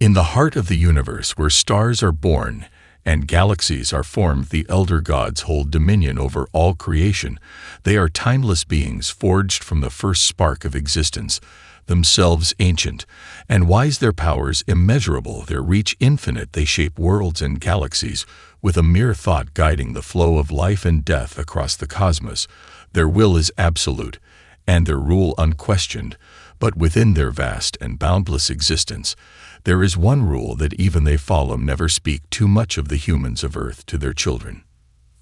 In the heart of the universe, where stars are born and galaxies are formed, the elder gods hold dominion over all creation. They are timeless beings forged from the first spark of existence, themselves ancient and wise, their powers immeasurable, their reach infinite. They shape worlds and galaxies, with a mere thought guiding the flow of life and death across the cosmos. Their will is absolute, and their rule unquestioned, but within their vast and boundless existence, there is one rule that even they follow: never speak too much of the humans of Earth to their children.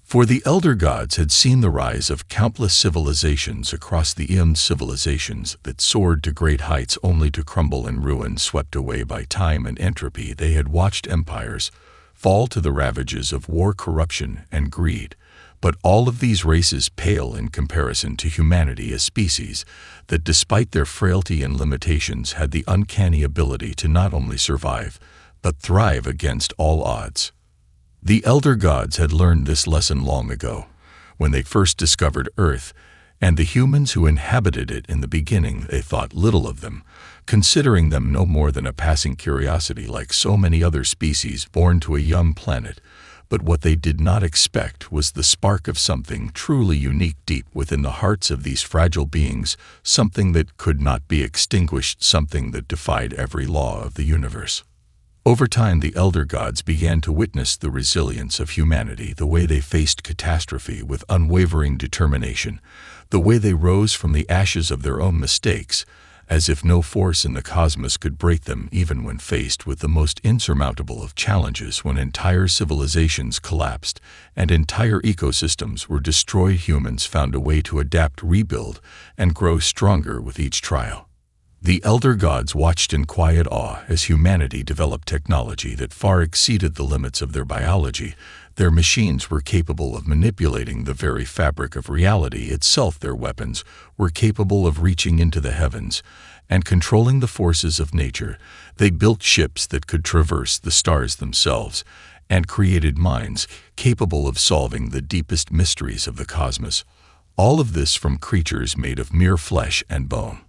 For the elder gods had seen the rise of countless civilizations across the eons, civilizations that soared to great heights only to crumble in ruin, swept away by time and entropy. They had watched empires fall to the ravages of war, corruption, and greed. But all of these races pale in comparison to humanity, a species that, despite their frailty and limitations, had the uncanny ability to not only survive, but thrive against all odds. The elder gods had learned this lesson long ago, when they first discovered Earth, and the humans who inhabited it in the beginning. They thought little of them, considering them no more than a passing curiosity, like so many other species born to a young planet. But what they did not expect was the spark of something truly unique deep within the hearts of these fragile beings, something that could not be extinguished, something that defied every law of the universe. Over time, the elder gods began to witness the resilience of humanity, the way they faced catastrophe with unwavering determination, the way they rose from the ashes of their own mistakes, as if no force in the cosmos could break them, even when faced with the most insurmountable of challenges, when entire civilizations collapsed and entire ecosystems were destroyed. Humans found a way to adapt, rebuild, and grow stronger with each trial. The elder gods watched in quiet awe as humanity developed technology that far exceeded the limits of their biology. Their machines were capable of manipulating the very fabric of reality itself. Their weapons were capable of reaching into the heavens and controlling the forces of nature. They built ships that could traverse the stars themselves and created minds capable of solving the deepest mysteries of the cosmos. All of this from creatures made of mere flesh and bone.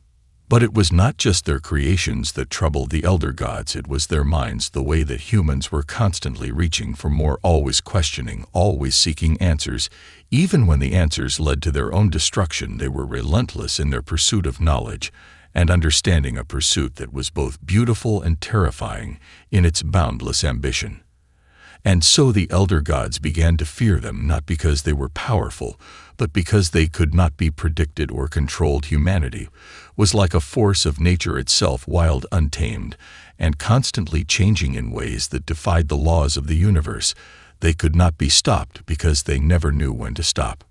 But it was not just their creations that troubled the elder gods, it was their minds, the way that humans were constantly reaching for more, always questioning, always seeking answers. Even when the answers led to their own destruction, they were relentless in their pursuit of knowledge and understanding, a pursuit that was both beautiful and terrifying in its boundless ambition. And so the elder gods began to fear them, not because they were powerful, but because they could not be predicted or controlled. Humanity was like a force of nature itself, wild, untamed, and constantly changing in ways that defied the laws of the universe. They could not be stopped because they never knew when to stop.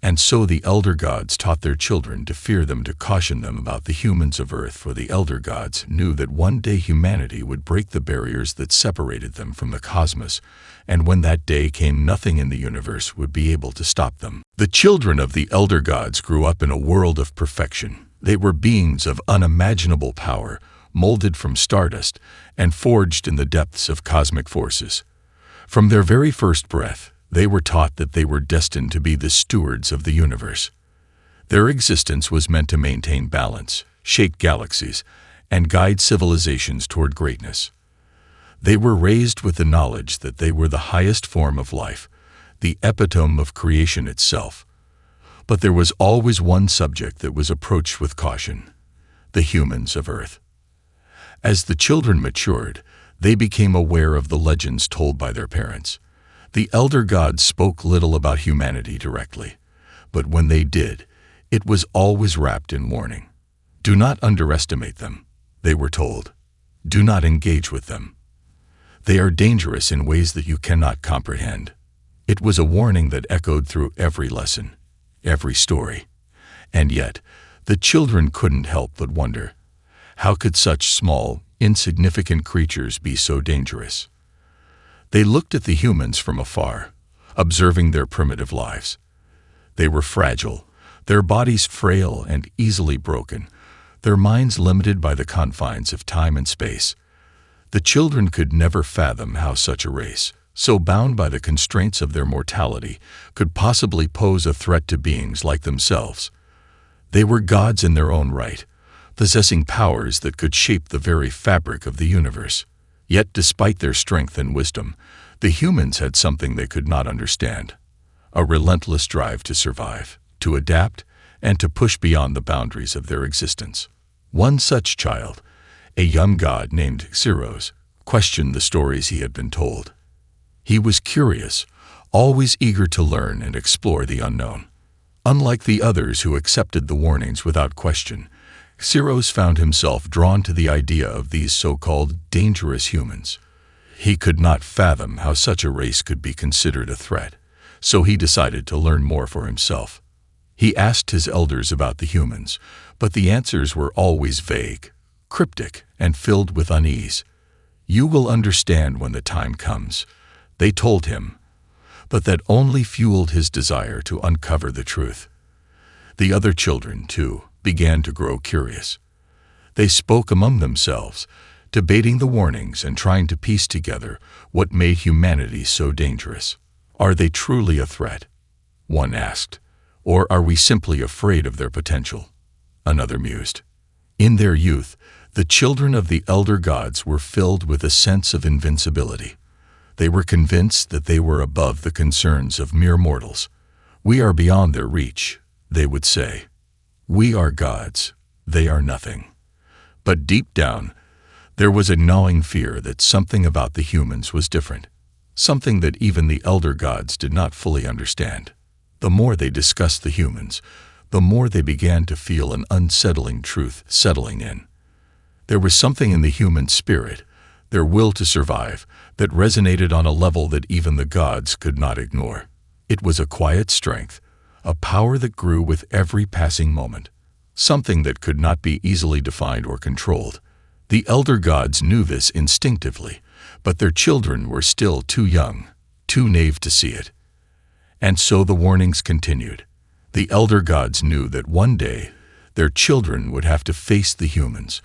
And so the elder gods taught their children to fear them, to caution them about the humans of Earth, for the elder gods knew that one day humanity would break the barriers that separated them from the cosmos, and when that day came, nothing in the universe would be able to stop them. The children of the elder gods grew up in a world of perfection. They were beings of unimaginable power, molded from stardust and forged in the depths of cosmic forces. From their very first breath, they were taught that they were destined to be the stewards of the universe. Their existence was meant to maintain balance, shape galaxies, and guide civilizations toward greatness. They were raised with the knowledge that they were the highest form of life, the epitome of creation itself. But there was always one subject that was approached with caution: the humans of Earth. As the children matured, they became aware of the legends told by their parents. The elder gods spoke little about humanity directly, but when they did, it was always wrapped in warning. Do not underestimate them, they were told. Do not engage with them. They are dangerous in ways that you cannot comprehend. It was a warning that echoed through every lesson, every story. And yet, the children couldn't help but wonder, how could such small, insignificant creatures be so dangerous? They looked at the humans from afar, observing their primitive lives. They were fragile, their bodies frail and easily broken, their minds limited by the confines of time and space. The children could never fathom how such a race, so bound by the constraints of their mortality, could possibly pose a threat to beings like themselves. They were gods in their own right, possessing powers that could shape the very fabric of the universe. Yet despite their strength and wisdom, the humans had something they could not understand: a relentless drive to survive, to adapt, and to push beyond the boundaries of their existence. One such child, a young god named Xeros, questioned the stories he had been told. He was curious, always eager to learn and explore the unknown. Unlike the others who accepted the warnings without question, Xeros found himself drawn to the idea of these so-called dangerous humans. He could not fathom how such a race could be considered a threat, so he decided to learn more for himself. He asked his elders about the humans, but the answers were always vague, cryptic, and filled with unease. "You will understand when the time comes," they told him, but that only fueled his desire to uncover the truth. The other children, too, began to grow curious. They spoke among themselves, debating the warnings and trying to piece together what made humanity so dangerous. "Are they truly a threat?" one asked. "Or are we simply afraid of their potential?" another mused. In their youth, the children of the elder gods were filled with a sense of invincibility. They were convinced that they were above the concerns of mere mortals. "We are beyond their reach," they would say. "We are gods, they are nothing." But deep down, there was a gnawing fear that something about the humans was different, something that even the elder gods did not fully understand. The more they discussed the humans, the more they began to feel an unsettling truth settling in. There was something in the human spirit, their will to survive, that resonated on a level that even the gods could not ignore. It was a quiet strength, a power that grew with every passing moment, something that could not be easily defined or controlled. The elder gods knew this instinctively, but their children were still too young, too naive to see it. And so the warnings continued. The elder gods knew that one day their children would have to face the humans,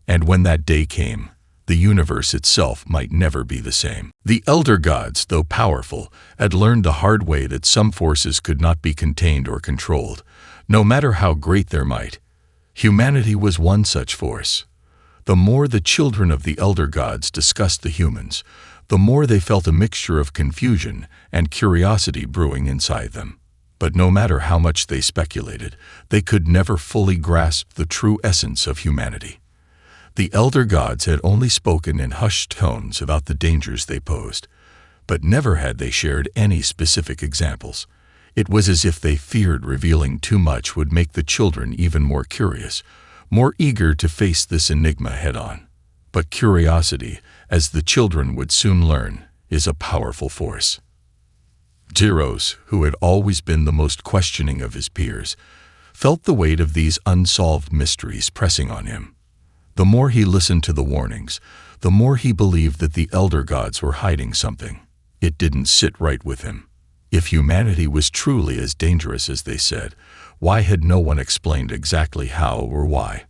and when that day came, the universe itself might never be the same. The elder gods, though powerful, had learned the hard way that some forces could not be contained or controlled, no matter how great their might. Humanity was one such force. The more the children of the elder gods discussed the humans, the more they felt a mixture of confusion and curiosity brewing inside them. But no matter how much they speculated, they could never fully grasp the true essence of humanity. The elder gods had only spoken in hushed tones about the dangers they posed, but never had they shared any specific examples. It was as if they feared revealing too much would make the children even more curious, more eager to face this enigma head-on. But curiosity, as the children would soon learn, is a powerful force. Xeros, who had always been the most questioning of his peers, felt the weight of these unsolved mysteries pressing on him. The more he listened to the warnings, the more he believed that the elder gods were hiding something. It didn't sit right with him. If humanity was truly as dangerous as they said, why had no one explained exactly how or why?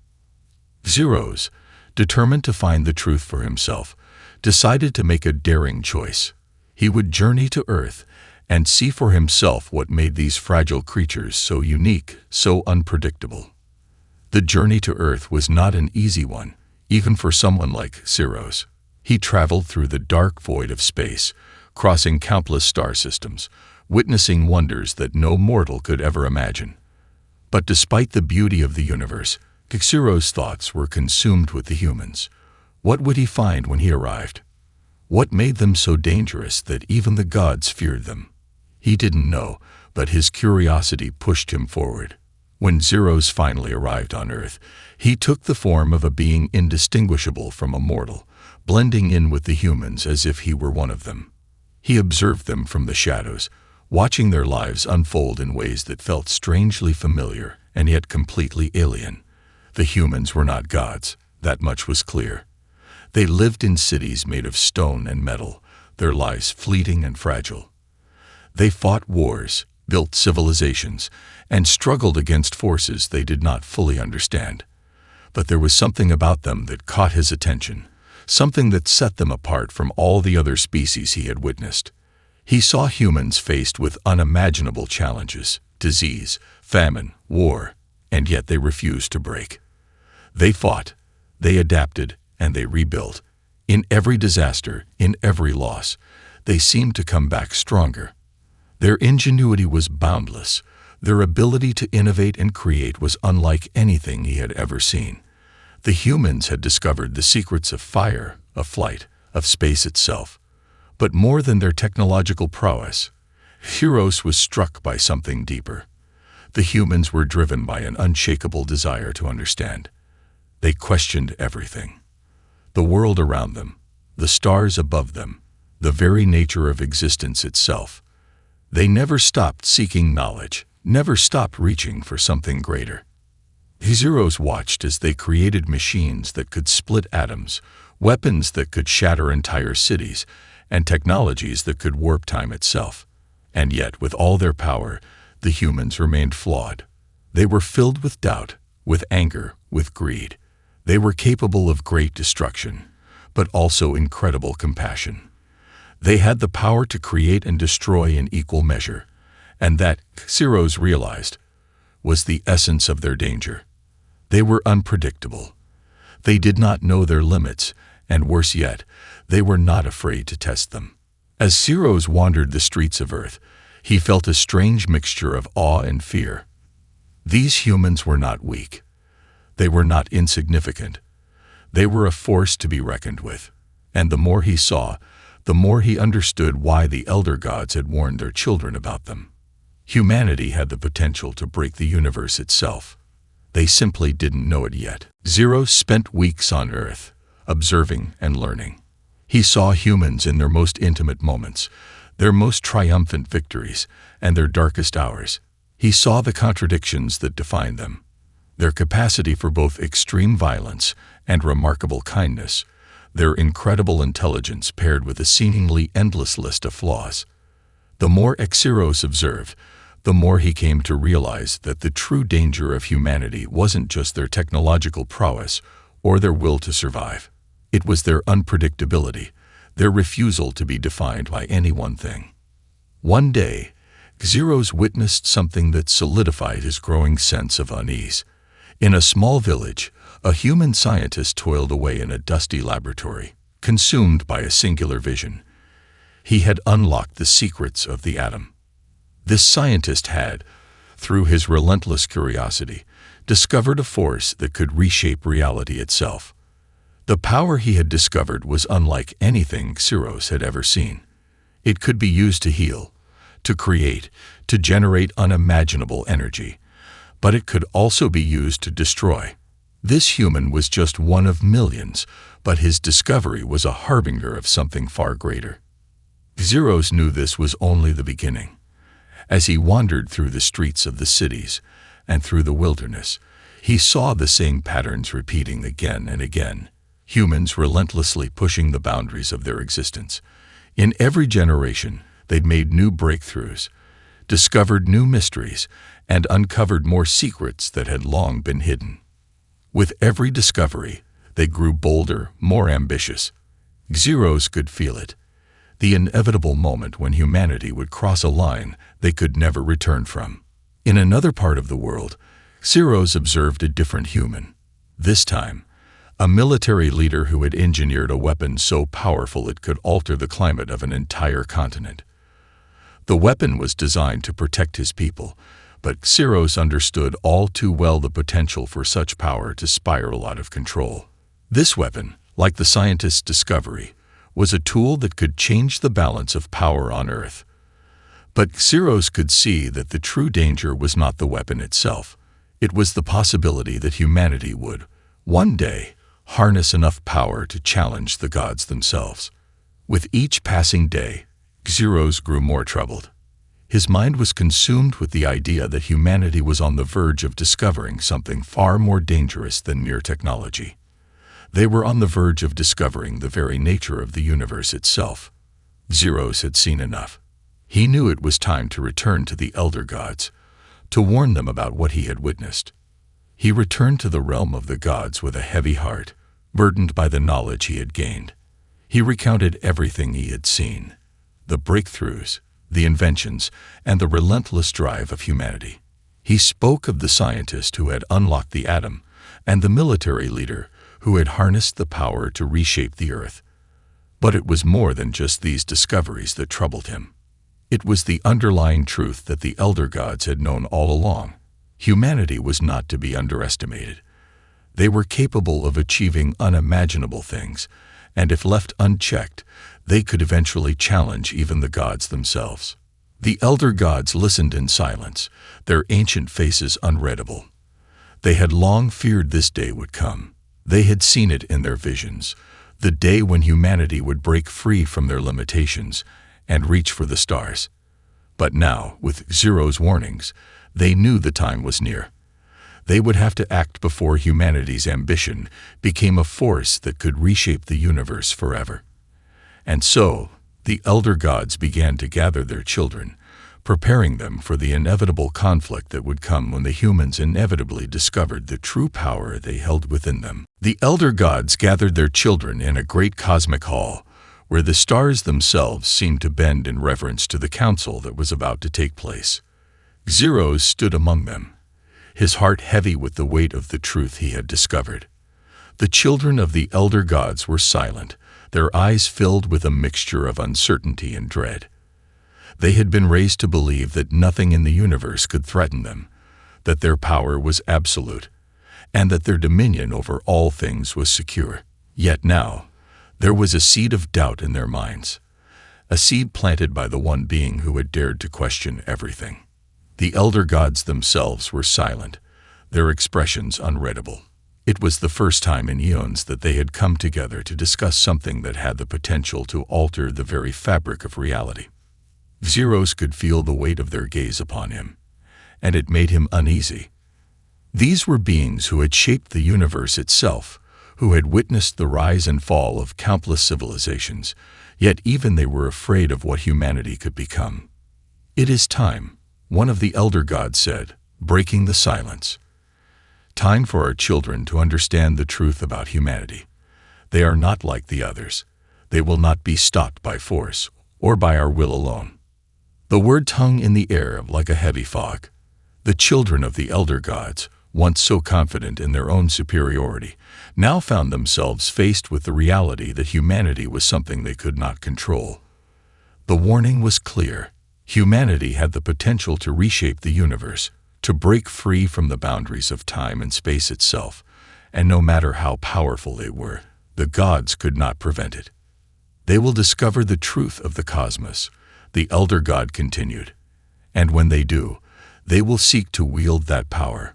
Xeros, determined to find the truth for himself, decided to make a daring choice. He would journey to Earth and see for himself what made these fragile creatures so unique, so unpredictable. The journey to Earth was not an easy one, even for someone like Xeros. He traveled through the dark void of space, crossing countless star systems, witnessing wonders that no mortal could ever imagine. But despite the beauty of the universe, Xeros' thoughts were consumed with the humans. What would he find when he arrived? What made them so dangerous that even the gods feared them? He didn't know, but his curiosity pushed him forward. When Xeros finally arrived on Earth, he took the form of a being indistinguishable from a mortal, blending in with the humans as if he were one of them. He observed them from the shadows, watching their lives unfold in ways that felt strangely familiar and yet completely alien. The humans were not gods, that much was clear. They lived in cities made of stone and metal, their lives fleeting and fragile. They fought wars, built civilizations, and struggled against forces they did not fully understand. But there was something about them that caught his attention, something that set them apart from all the other species he had witnessed. He saw humans faced with unimaginable challenges, disease, famine, war, and yet they refused to break. They fought, they adapted, and they rebuilt, In every disaster, in every loss, they seemed to come back stronger. Their ingenuity was boundless. Their ability to innovate and create was unlike anything he had ever seen. The humans had discovered the secrets of fire, of flight, of space itself. But more than their technological prowess, Heroes was struck by something deeper. The humans were driven by an unshakable desire to understand. They questioned everything. The world around them, the stars above them, the very nature of existence itself. They never stopped seeking knowledge, never stopped reaching for something greater. His heroes watched as they created machines that could split atoms, weapons that could shatter entire cities, and technologies that could warp time itself. And yet, with all their power, the humans remained flawed. They were filled with doubt, with anger, with greed. They were capable of great destruction, but also incredible compassion. They had the power to create and destroy in equal measure, and that, Heroes realized, was the essence of their danger. They were unpredictable. They did not know their limits, and worse yet, they were not afraid to test them. As Heroes wandered the streets of Earth, he felt a strange mixture of awe and fear. These humans were not weak. They were not insignificant. They were a force to be reckoned with. And the more he saw, the more he understood why the elder gods had warned their children about them. Humanity had the potential to break the universe itself. They simply didn't know it yet. Heroes spent weeks on Earth, observing and learning. He saw humans in their most intimate moments, their most triumphant victories, and their darkest hours. He saw the contradictions that defined them, their capacity for both extreme violence and remarkable kindness, their incredible intelligence paired with a seemingly endless list of flaws. The more Heroes observed, the more he came to realize that the true danger of humanity wasn't just their technological prowess or their will to survive. It was their unpredictability, their refusal to be defined by any one thing. One day, Heroes witnessed something that solidified his growing sense of unease. In a small village, a human scientist toiled away in a dusty laboratory, consumed by a singular vision. He had unlocked the secrets of the atom. This scientist had, through his relentless curiosity, discovered a force that could reshape reality itself. The power he had discovered was unlike anything Heroes had ever seen. It could be used to heal, to create, to generate unimaginable energy, but it could also be used to destroy. This human was just one of millions, but his discovery was a harbinger of something far greater. Heroes knew this was only the beginning. As he wandered through the streets of the cities and through the wilderness, he saw the same patterns repeating again and again. Humans relentlessly pushing the boundaries of their existence. In every generation, they'd made new breakthroughs, discovered new mysteries, and uncovered more secrets that had long been hidden. With every discovery, they grew bolder, more ambitious. Heroes could feel it, the inevitable moment when humanity would cross a line they could never return from. In another part of the world, Heroes observed a different human. This time, a military leader who had engineered a weapon so powerful it could alter the climate of an entire continent. The weapon was designed to protect his people, but Heroes understood all too well the potential for such power to spiral out of control. This weapon, like the scientist's discovery, was a tool that could change the balance of power on Earth. But Heroes could see that the true danger was not the weapon itself. It was the possibility that humanity would, one day, harness enough power to challenge the gods themselves. With each passing day, Heroes grew more troubled. His mind was consumed with the idea that humanity was on the verge of discovering something far more dangerous than mere technology. They were on the verge of discovering the very nature of the universe itself. Heroes had seen enough. He knew it was time to return to the elder gods, to warn them about what he had witnessed. He returned to the realm of the gods with a heavy heart, burdened by the knowledge he had gained. He recounted everything he had seen, the breakthroughs, the inventions, and the relentless drive of humanity. He spoke of the scientist who had unlocked the atom and the military leader who had harnessed the power to reshape the Earth. But it was more than just these discoveries that troubled him. It was the underlying truth that the elder gods had known all along. Humanity was not to be underestimated. They were capable of achieving unimaginable things, and if left unchecked, they could eventually challenge even the gods themselves. The elder gods listened in silence, their ancient faces unreadable. They had long feared this day would come. They had seen it in their visions, the day when humanity would break free from their limitations and reach for the stars. But now, with Zero's warnings, they knew the time was near. They would have to act before humanity's ambition became a force that could reshape the universe forever. And so, the elder gods began to gather their children, preparing them for the inevitable conflict that would come when the humans inevitably discovered the true power they held within them. The elder gods gathered their children in a great cosmic hall, where the stars themselves seemed to bend in reverence to the council that was about to take place. Xeros stood among them, his heart heavy with the weight of the truth he had discovered. The children of the elder gods were silent, their eyes filled with a mixture of uncertainty and dread. They had been raised to believe that nothing in the universe could threaten them, that their power was absolute, and that their dominion over all things was secure. Yet now, there was a seed of doubt in their minds, a seed planted by the one being who had dared to question everything. The elder gods themselves were silent, their expressions unreadable. It was the first time in eons that they had come together to discuss something that had the potential to alter the very fabric of reality. Xeros could feel the weight of their gaze upon him, and it made him uneasy. These were beings who had shaped the universe itself, who had witnessed the rise and fall of countless civilizations, yet even they were afraid of what humanity could become. "It is time," one of the elder gods said, breaking the silence. "Time for our children to understand the truth about humanity. They are not like the others. They will not be stopped by force or by our will alone." The word hung in the air like a heavy fog. The children of the elder gods, once so confident in their own superiority, now found themselves faced with the reality that humanity was something they could not control. The warning was clear. Humanity had the potential to reshape the universe, to break free from the boundaries of time and space itself, and no matter how powerful they were, the gods could not prevent it. "They will discover the truth of the cosmos," the elder god continued, "and when they do, they will seek to wield that power.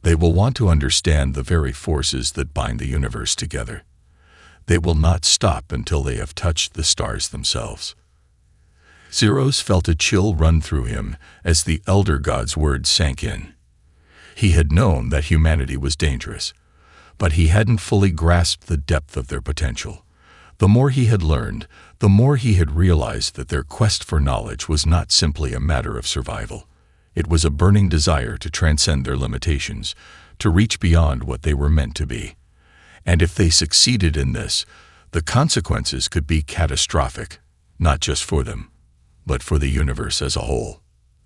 They will want to understand the very forces that bind the universe together. They will not stop until they have touched the stars themselves." Xeros felt a chill run through him as the elder god's words sank in. He had known that humanity was dangerous, but he hadn't fully grasped the depth of their potential. The more he had learned, the more he had realized that their quest for knowledge was not simply a matter of survival. It was a burning desire to transcend their limitations, to reach beyond what they were meant to be. And if they succeeded in this, the consequences could be catastrophic, not just for them, but for the universe as a whole.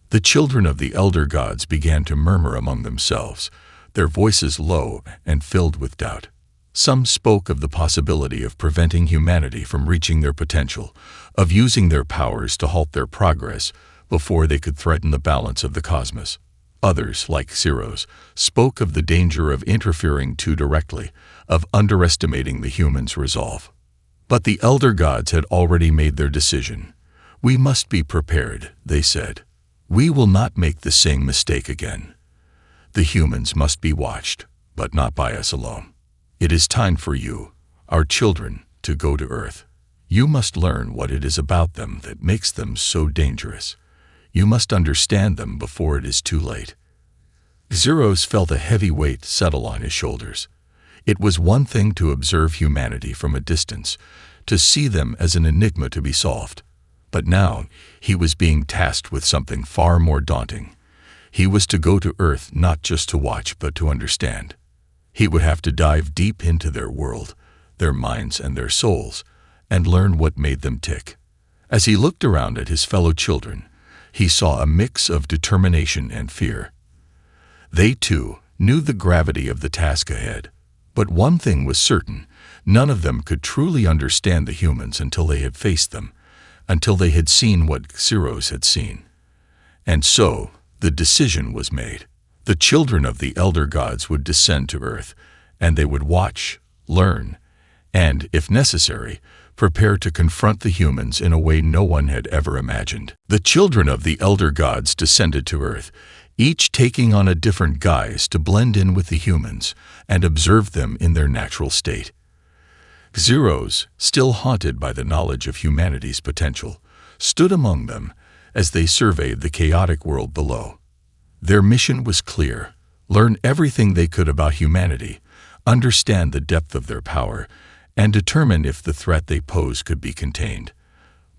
The children of the elder gods began to murmur among themselves, their voices low and filled with doubt. Some spoke of the possibility of preventing humanity from reaching their potential, of using their powers to halt their progress before they could threaten the balance of the cosmos. Others, like Xeros, spoke of the danger of interfering too directly, of underestimating the humans' resolve. But the elder gods had already made their decision. "We must be prepared," they said. "We will not make the same mistake again. The humans must be watched, but not by us alone. It is time for you, our children, to go to Earth. You must learn what it is about them that makes them so dangerous. You must understand them before it is too late." Xeros felt a heavy weight settle on his shoulders. It was one thing to observe humanity from a distance, to see them as an enigma to be solved. But now he was being tasked with something far more daunting. He was to go to Earth not just to watch but to understand. He would have to dive deep into their world, their minds and their souls, and learn what made them tick. As he looked around at his fellow children, he saw a mix of determination and fear. They, too, knew the gravity of the task ahead. But one thing was certain, None of them could truly understand the humans until they had faced them, until they had seen what Xeros had seen. And so, the decision was made. The children of the elder gods would descend to Earth, and they would watch, learn, and, if necessary, prepare to confront the humans in a way no one had ever imagined. The children of the elder gods descended to Earth, each taking on a different guise to blend in with the humans and observe them in their natural state. Xeros, still haunted by the knowledge of humanity's potential, stood among them as they surveyed the chaotic world below. Their mission was clear: learn everything they could about humanity, understand the depth of their power, and determine if the threat they pose could be contained.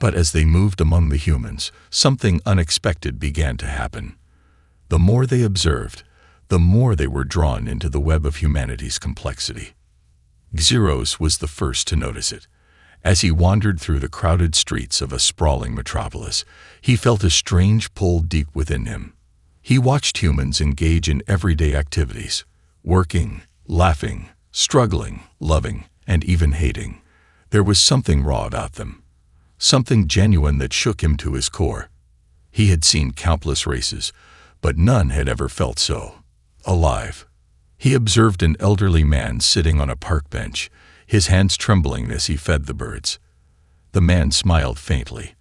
But as they moved among the humans, something unexpected began to happen. The more they observed, the more they were drawn into the web of humanity's complexity. Xeros was the first to notice it. As he wandered through the crowded streets of a sprawling metropolis, he felt a strange pull deep within him. He watched humans engage in everyday activities, working, laughing, struggling, loving, and even hating. There was something raw about them, something genuine that shook him to his core. He had seen countless races, but none had ever felt so alive. He observed an elderly man sitting on a park bench, his hands trembling as he fed the birds. The man smiled faintly,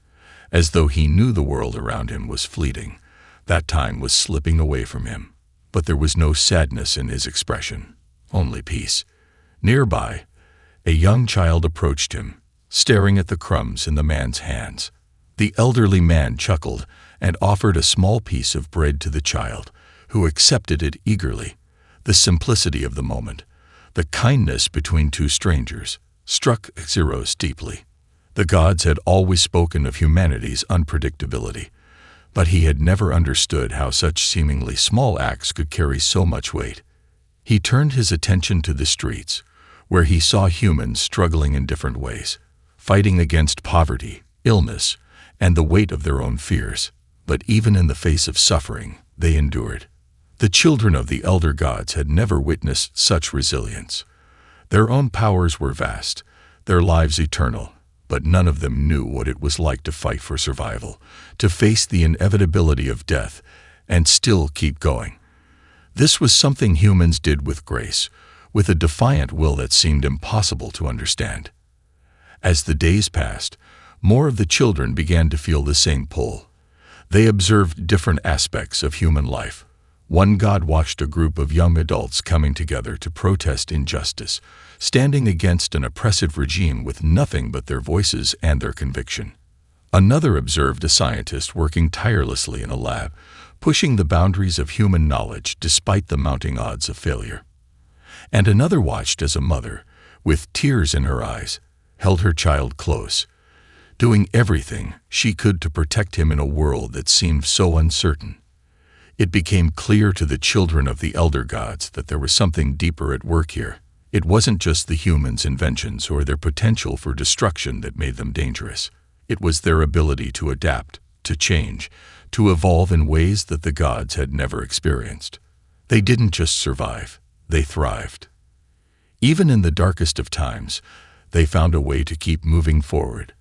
as though he knew the world around him was fleeting. That time was slipping away from him, but there was no sadness in his expression, only peace. Nearby, a young child approached him, staring at the crumbs in the man's hands. The elderly man chuckled and offered a small piece of bread to the child, who accepted it eagerly. The simplicity of the moment, the kindness between two strangers, struck Xeros deeply. The gods had always spoken of humanity's unpredictability, but he had never understood how such seemingly small acts could carry so much weight. He turned his attention to the streets, where he saw humans struggling in different ways, fighting against poverty, illness, and the weight of their own fears. But even in the face of suffering, they endured. The children of the elder gods had never witnessed such resilience. Their own powers were vast, their lives eternal, but none of them knew what it was like to fight for survival, to face the inevitability of death, and still keep going. This was something humans did with grace, with a defiant will that seemed impossible to understand. As the days passed, more of the children began to feel the same pull. They observed different aspects of human life. One god watched a group of young adults coming together to protest injustice, standing against an oppressive regime with nothing but their voices and their conviction. Another observed a scientist working tirelessly in a lab, pushing the boundaries of human knowledge despite the mounting odds of failure. And another watched as a mother, with tears in her eyes, held her child close, doing everything she could to protect him in a world that seemed so uncertain. It became clear to the children of the elder gods that there was something deeper at work here. It wasn't just the humans' inventions or their potential for destruction that made them dangerous. It was their ability to adapt, to change, to evolve in ways that the gods had never experienced. They didn't just survive, they thrived. Even in the darkest of times, they found a way to keep moving forward,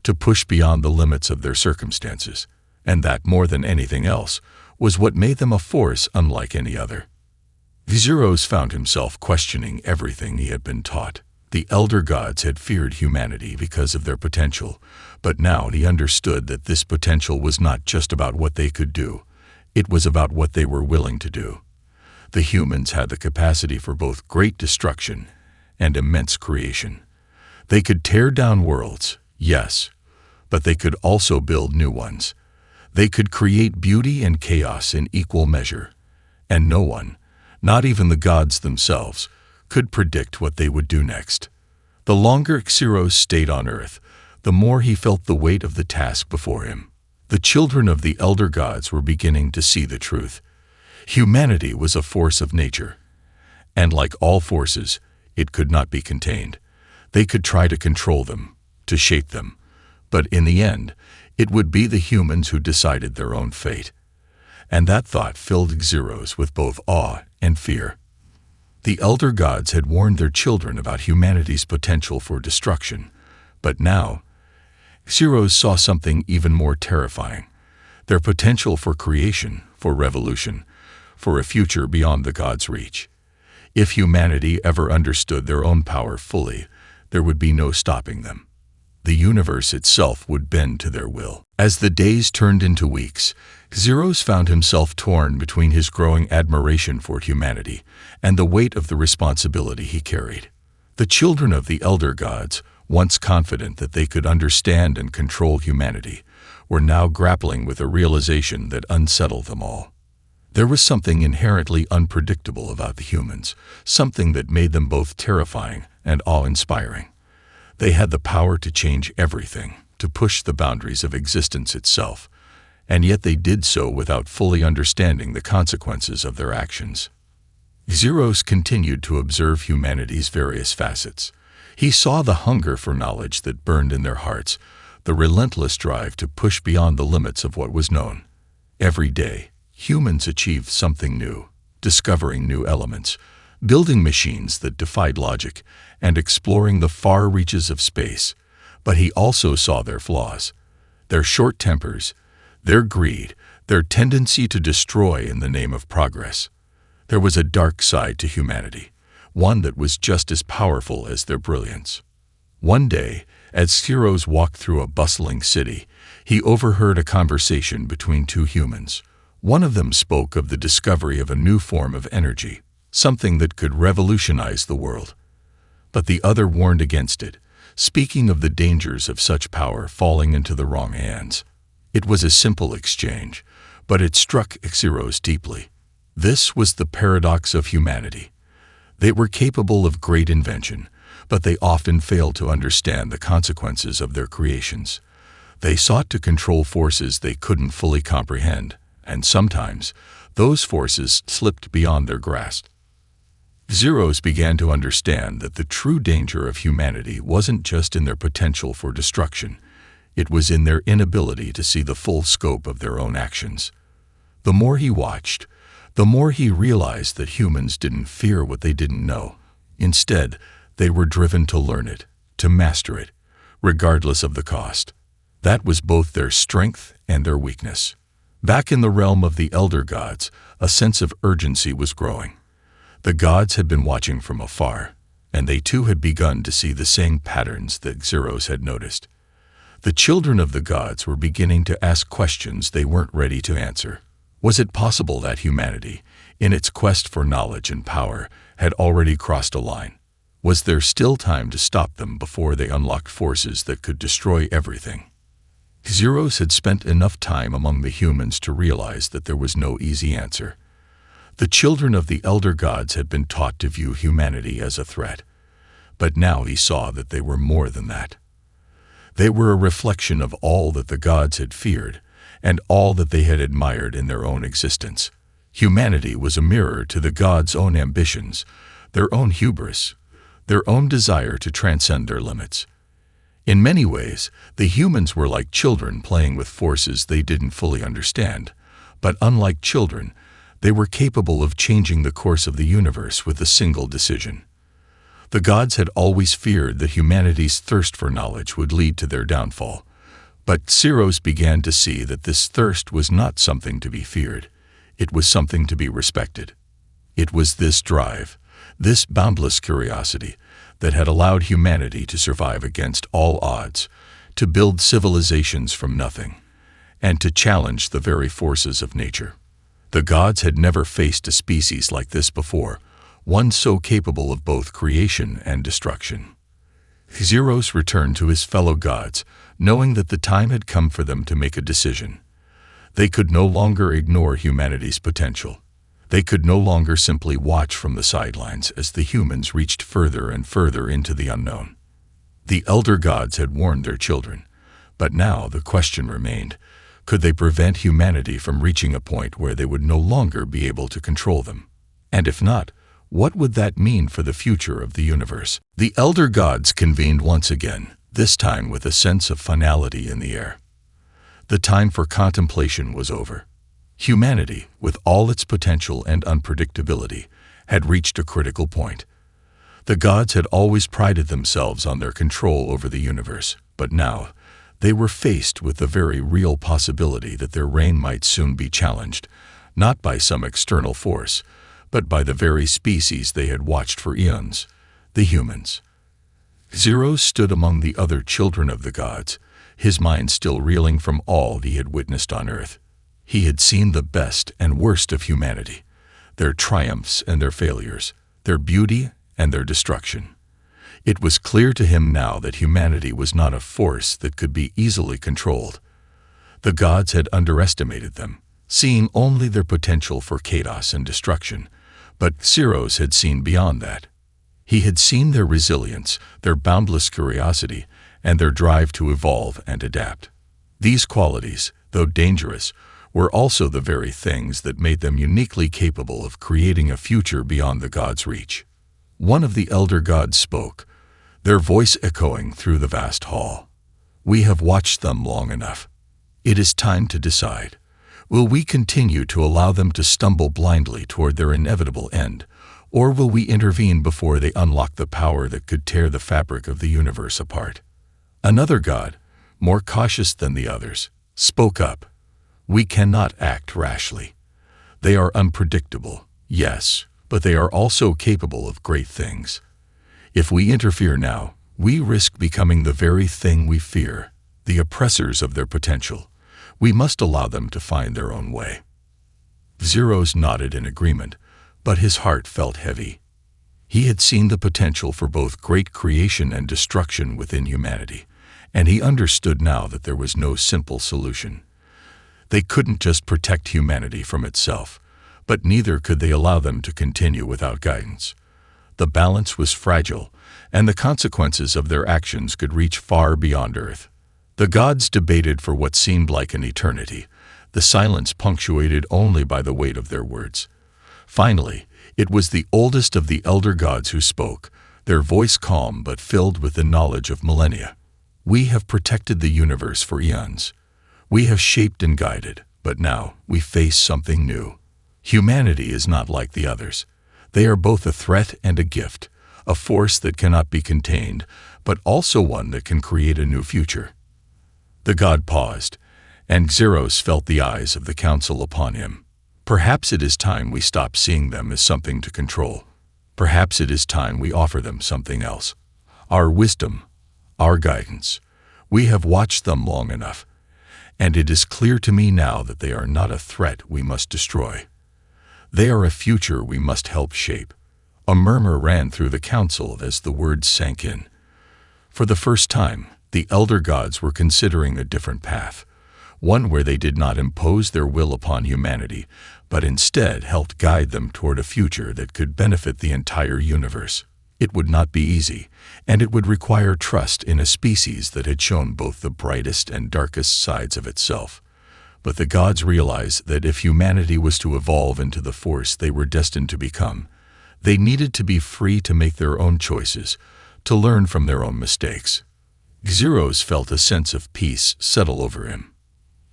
to push beyond the limits of their circumstances, and that, more than anything else, was what made them a force unlike any other. Xeros found himself questioning everything he had been taught. The elder gods had feared humanity because of their potential, but now he understood that this potential was not just about what they could do, it was about what they were willing to do. The humans had the capacity for both great destruction and immense creation. They could tear down worlds, yes, but they could also build new ones. They could create beauty and chaos in equal measure, and no one, not even the gods themselves, could predict what they would do next. The longer Xeros stayed on Earth, the more he felt the weight of the task before him. The children of the elder gods were beginning to see the truth. Humanity was a force of nature, and like all forces, it could not be contained. They could try to control them, to shape them, but in the end, it would be the humans who decided their own fate. And that thought filled Xeros with both awe and fear. The elder gods had warned their children about humanity's potential for destruction, but now, Heroes saw something even more terrifying: their potential for creation, for revolution, for a future beyond the gods' reach. If humanity ever understood their own power fully, there would be no stopping them. The universe itself would bend to their will. As the days turned into weeks, Heroes found himself torn between his growing admiration for humanity and the weight of the responsibility he carried. The children of the elder gods, once confident that they could understand and control humanity, were now grappling with a realization that unsettled them all. There was something inherently unpredictable about the humans, something that made them both terrifying and awe-inspiring. They had the power to change everything, to push the boundaries of existence itself, and yet they did so without fully understanding the consequences of their actions. Heroes continued to observe humanity's various facets. He saw the hunger for knowledge that burned in their hearts, the relentless drive to push beyond the limits of what was known. Every day, humans achieved something new, discovering new elements, building machines that defied logic, and exploring the far reaches of space. But he also saw their flaws, their short tempers, their greed, their tendency to destroy in the name of progress. There was a dark side to humanity, one that was just as powerful as their brilliance. One day, as Heroes walked through a bustling city, he overheard a conversation between two humans. One of them spoke of the discovery of a new form of energy, something that could revolutionize the world. But the other warned against it, speaking of the dangers of such power falling into the wrong hands. It was a simple exchange, but it struck Heroes deeply. This was the paradox of humanity. They were capable of great invention, but they often failed to understand the consequences of their creations. They sought to control forces they couldn't fully comprehend, and sometimes those forces slipped beyond their grasp. Heroes began to understand that the true danger of humanity wasn't just in their potential for destruction. It was in their inability to see the full scope of their own actions. The more he watched, the more he realized that humans didn't fear what they didn't know. Instead, they were driven to learn it, to master it, regardless of the cost. That was both their strength and their weakness. Back in the realm of the elder gods, a sense of urgency was growing. The gods had been watching from afar, and they too had begun to see the same patterns that Heroes had noticed. The children of the gods were beginning to ask questions they weren't ready to answer. Was it possible that humanity, in its quest for knowledge and power, had already crossed a line? Was there still time to stop them before they unlocked forces that could destroy everything? Heroes had spent enough time among the humans to realize that there was no easy answer. The children of the elder gods had been taught to view humanity as a threat, but now he saw that they were more than that. They were a reflection of all that the gods had feared, and all that they had admired in their own existence. Humanity was a mirror to the gods' own ambitions, their own hubris, their own desire to transcend their limits. In many ways, the humans were like children playing with forces they didn't fully understand, but unlike children, they were capable of changing the course of the universe with a single decision. The gods had always feared that humanity's thirst for knowledge would lead to their downfall, but Heroes began to see that this thirst was not something to be feared. It was something to be respected. It was this drive, this boundless curiosity, that had allowed humanity to survive against all odds, to build civilizations from nothing, and to challenge the very forces of nature. The gods had never faced a species like this before, one so capable of both creation and destruction. Heroes returned to his fellow gods, knowing that the time had come for them to make a decision. They could no longer ignore humanity's potential. They could no longer simply watch from the sidelines as the humans reached further and further into the unknown. The elder gods had warned their children, but now the question remained: could they prevent humanity from reaching a point where they would no longer be able to control them? And if not, what would that mean for the future of the universe? The elder gods convened once again, this time with a sense of finality in the air. The time for contemplation was over. Humanity, with all its potential and unpredictability, had reached a critical point. The gods had always prided themselves on their control over the universe, but now they were faced with the very real possibility that their reign might soon be challenged, not by some external force, but by the very species they had watched for eons, the humans. Xeros stood among the other children of the gods, his mind still reeling from all he had witnessed on Earth. He had seen the best and worst of humanity, their triumphs and their failures, their beauty and their destruction. It was clear to him now that humanity was not a force that could be easily controlled. The gods had underestimated them, seeing only their potential for chaos and destruction, but Xeros had seen beyond that. He had seen their resilience, their boundless curiosity, and their drive to evolve and adapt. These qualities, though dangerous, were also the very things that made them uniquely capable of creating a future beyond the gods' reach. One of the elder gods spoke, their voice echoing through the vast hall. "We have watched them long enough. It is time to decide. Will we continue to allow them to stumble blindly toward their inevitable end, or will we intervene before they unlock the power that could tear the fabric of the universe apart?" Another god, more cautious than the others, spoke up. "We cannot act rashly. They are unpredictable, yes, but they are also capable of great things. If we interfere now, we risk becoming the very thing we fear, the oppressors of their potential. We must allow them to find their own way." Xeros nodded in agreement, but his heart felt heavy. He had seen the potential for both great creation and destruction within humanity, and he understood now that there was no simple solution. They couldn't just protect humanity from itself, but neither could they allow them to continue without guidance. The balance was fragile, and the consequences of their actions could reach far beyond Earth. The gods debated for what seemed like an eternity, the silence punctuated only by the weight of their words. Finally, it was the oldest of the elder gods who spoke, their voice calm but filled with the knowledge of millennia. "We have protected the universe for eons. We have shaped and guided, but now we face something new. Humanity is not like the others. They are both a threat and a gift, a force that cannot be contained, but also one that can create a new future." The god paused, and Xeros felt the eyes of the council upon him. "Perhaps it is time we stop seeing them as something to control. Perhaps it is time we offer them something else. Our wisdom, our guidance. We have watched them long enough, and it is clear to me now that they are not a threat we must destroy. They are a future we must help shape." A murmur ran through the council as the words sank in. For the first time, the elder gods were considering a different path, one where they did not impose their will upon humanity, but instead helped guide them toward a future that could benefit the entire universe. It would not be easy, and it would require trust in a species that had shown both the brightest and darkest sides of itself. But the gods realized that if humanity was to evolve into the force they were destined to become, they needed to be free to make their own choices, to learn from their own mistakes. Xeros felt a sense of peace settle over him.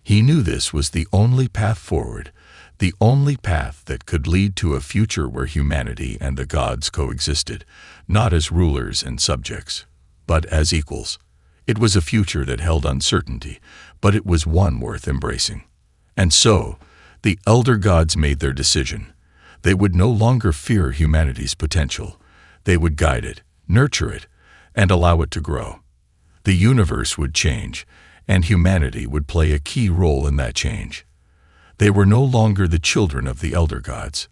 He knew this was the only path forward, the only path that could lead to a future where humanity and the gods coexisted, not as rulers and subjects, but as equals. It was a future that held uncertainty, but it was one worth embracing. And so, the elder gods made their decision. They would no longer fear humanity's potential. They would guide it, nurture it, and allow it to grow. The universe would change, and humanity would play a key role in that change. They were no longer the children of the elder gods.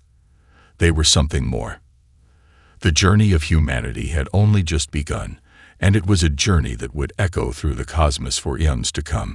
They were something more. The journey of humanity had only just begun, and it was a journey that would echo through the cosmos for eons to come.